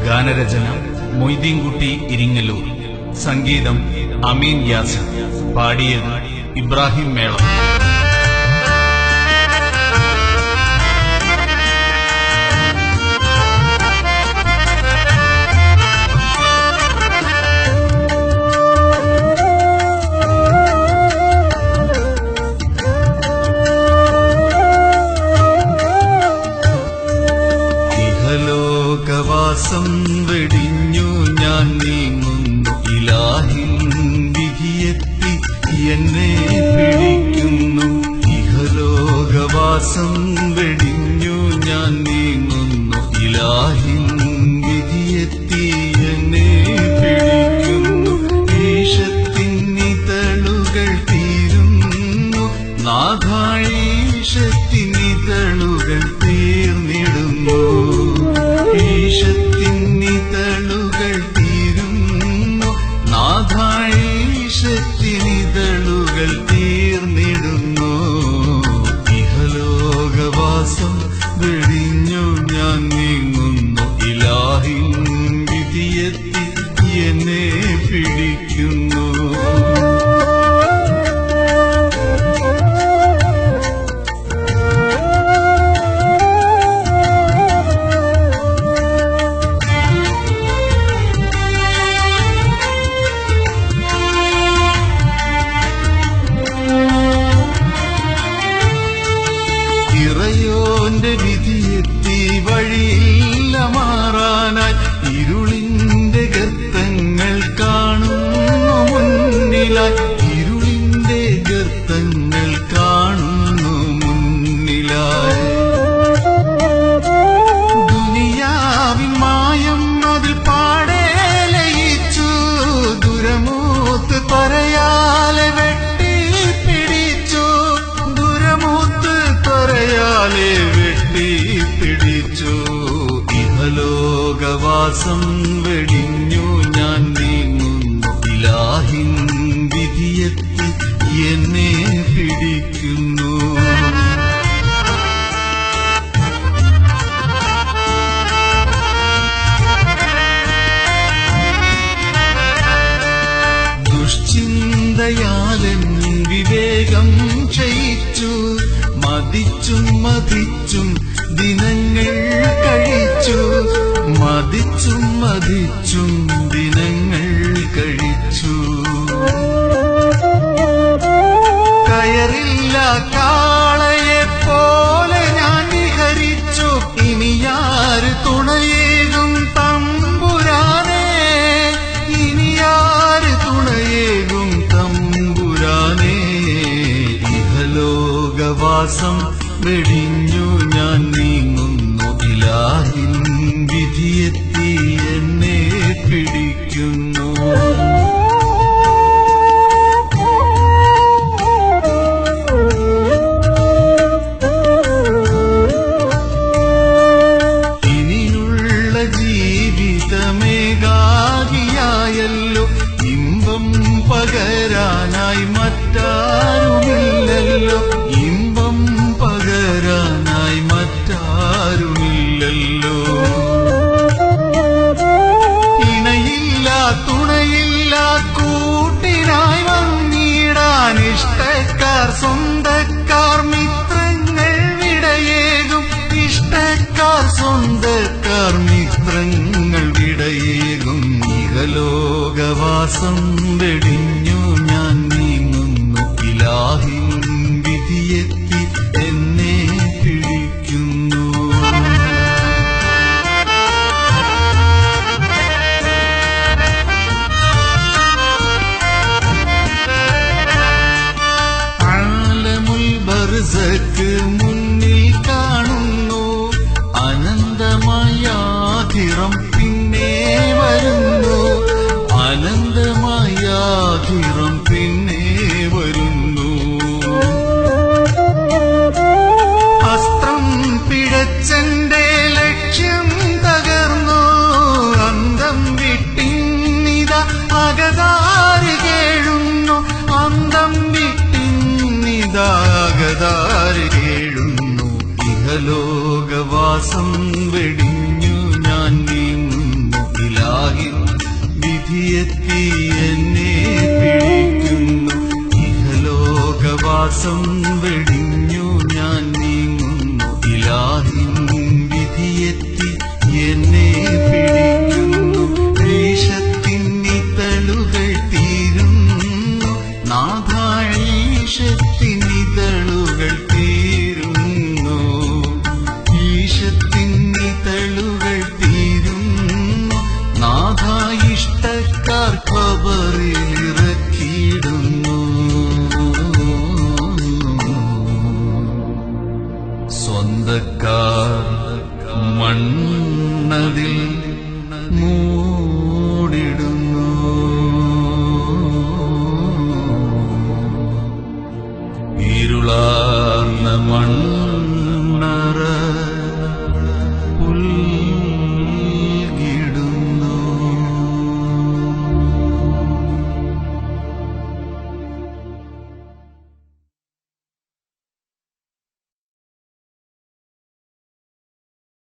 ഗാനരചന മൊയ്തീൻകുട്ടി ഇരിങ്ങല്ലൂർ. സംഗീതം അമീൻ യാസിൻ. പാടിയത് ഇബ്രാഹിം മേള. ഇഹലോകവാസം വെടിഞ്ഞു ഞാൻ നീങ്ങുന്നു, ഇലാഹിൻ വിധിയെത്തി എന്നെ പിടിക്കുന്നു. ഇഹലോകവാസം വെടിഞ്ഞു ഞാൻ നീങ്ങുന്നു, ഇലാഹിൻ വിധിയെത്തി എന്നെ പിടിക്കുന്നു. ഈശത്തിനിതളുകൾ തീരുന്നു നാഥാഴീശത്തിനിതളുകൾ തീർന്നിടുന്നു. ഈശത്തിനിതളുകൾ തീരുന്നു നാഥാഴീശത്തിനിതളുകൾ തീർന്നിടുന്നു. ഇഹലോകവാസം വെടിഞ്ഞു ഞാൻ നീങ്ങുന്നു, ഇലാഹിൻ വിധിയെത്തി എന്നെ പിടിക്കുന്നു. ഇറയോന്റെ വിധിയെത്തി വഴിയില്ല മാറാനായി, ഇരുളിന്റെ ഗർത്തങ്ങൾ കാണുന്നു മുന്നിലായി. ഇരുളിന്റെ ഗർത്തങ്ങൾ കാണുന്നു മുന്നിലായി. ദുനിയാവിൻ മായം അതിൽ പാടെ ലയിച്ചു, ദുരമൂത്ത് ത്വരയാലെ വെട്ടിപ്പിടിച്ചു. ദുരമൂത്ത് ത്വരയാലെ വെട്ടിപ്പിടിച്ചു. ഇഹലോകവാസം വെടിഞ്ഞു ഞാൻ നീങ്ങുന്നു, ഇലാഹിൻ വിധിയെത്തി എന്നെ പിടിക്കുന്നു. ദുശ്ചിന്തയാലൻ വിവേകം ക്ഷയിച്ചു, മതിച്ചും മതിച്ചും ദിനങ്ങൾ കഴിച്ചു. മതിച്ചും മതിച്ചും ദിനങ്ങൾ കഴിച്ചു. കയറില്ല കാളയെപ്പോലെ ഞാൻ വിഹരിച്ചു. ഇനിയാര് തുണയേകും തമ്പുരാനേ, ഇനിയാര് തുണയേകും തമ്പുരാനേ. ഇഹലോകവാസം വെടിഞ്ഞു ഞാൻ നീങ്ങുന്നു, ഇലാഹിൻ വിധിയെത്തി എന്നെ പിടിക്കുന്നു. ഇനിയുള്ള ജീവിതമേകാകിയായല്ലോ, ഇമ്പം പകരാനായി മറ്റാരുമില്ലല്ലോ. ഇമ്പം പകരാനായി മറ്റാരുമില്ലല്ലോ. ഇണയില്ല തുണയില്ല കൂട്ടിനായി വന്നിടാൻ, ഇഷ്ടക്കാർ സ്വന്തക്കാർ മിത്രങ്ങൾ വിടയേകും. ഇഷ്ടക്കാർ സ്വന്തക്കാർ മിത്രങ്ങൾ വിടയേകും. ഇഹലോകവാസം വെടിഞ്ഞു ഞാൻ നീങ്ങുന്നു, ഇലാഹിൻ വിധിയെത്തി എന്നെ പിടിക്കുന്നു. ആലമുൽ ബർസഖ് മുന്നിൽ കാണുന്നു, അനന്തമായാധിറം പിന്നെ വരുന്നു. അനന്തമായാധിറം പിന്നെ വരുന്നു. അസ്ത്രം പിഴച്ചെന്റെ ലക്ഷ്യം തകർന്നു, അന്തം വിട്ടിന്നിത അകതാരി കേഴുന്നു. അന്തം വിട്ടിന്നിത അകതാരി കേഴുന്നു. ഇഹലോകവാസം വെടിഞ്ഞു ഞാൻ നീങ്ങുന്നു, ശ്വാസം വെടിഞ്ഞു ഞാൻ നീങ്ങുന്നു. ഇലാഹിൻ വിധിയെത്തി എന്നെ പിടിക്കുന്നു. ഈശത്തിനിതളുകൾ തീരുന്നു നാഥ, ഈശത്തിനിതളുകൾ തീരുന്നു. ഈശത്തിനിതളുകൾ തീരുന്നു നാഥ, ഇഷ്ടക്കാർ ഖബറിലിറക്കിയിടുന്നു. സ്വന്തക്കാർ മണ്ണതിൽ